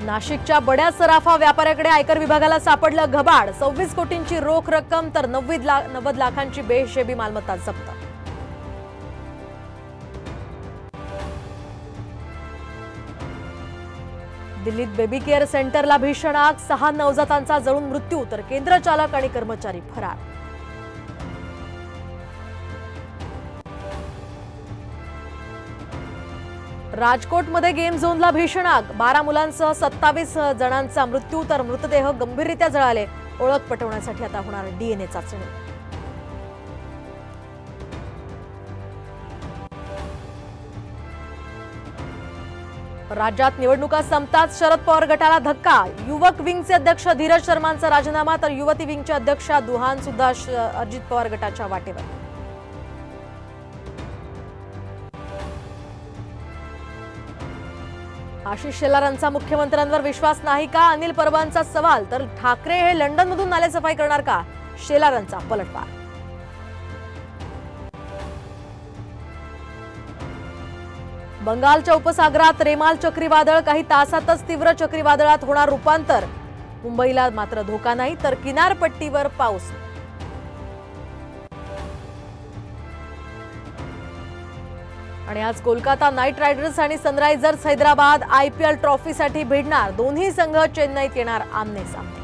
नाशिकच्या बड्या सराफा व्यापाऱ्याकडे आयकर विभागाला सापडलं घबाड। 26 कोटींची रोख रक्कम तर 90 लाखांची बेहिशेबी मालमत्ता जप्त। दिल्लीत बेबी केअर सेंटरला भीषण आग, 6 नवजातांचा जळून मृत्यू तर केंद्र चालक आणि कर्मचारी फरार। राजकोटमध्ये गेम झोनला भीषण आग, 12 मुलांसह 27 जणांचा मृत्यू तर मृतदेह गंभीररित्या जळाले। ओळख पटवण्यासाठी आता होणार डीएनए चाचणी। राज्यात निवडणुका संपताच शरद पवार गटाला धक्का, युवक विंगचे अध्यक्ष धीरज शर्मांचा राजीनामा तर युवती विंगच्या अध्यक्षा दुहान सुद्धा अजित पवार गटाच्या वाटेवर। आशिष शेलारांचा मुख्यमंत्र्यांवर विश्वास नाही का, अनिल परबांचा सवाल तर ठाकरे हे लंडनमधून नालेसफाई करणार का, शेलारांचा पलटवार। बंगालच्या उपसागरात रेमाल चक्रीवादळ, काही तासातच तीव्र चक्रीवादळात होणार रूपांतर। मुंबईला मात्र धोका नाही तर किनारपट्टीवर पाऊस। आणि आज कोलकाता नाईट रायडर्स आणि सनरायझर्स हैदराबाद आयपीएल ट्रॉफीसाठी भिडणार। दोन्ही संघ चेन्नईत येणार आमने सामने।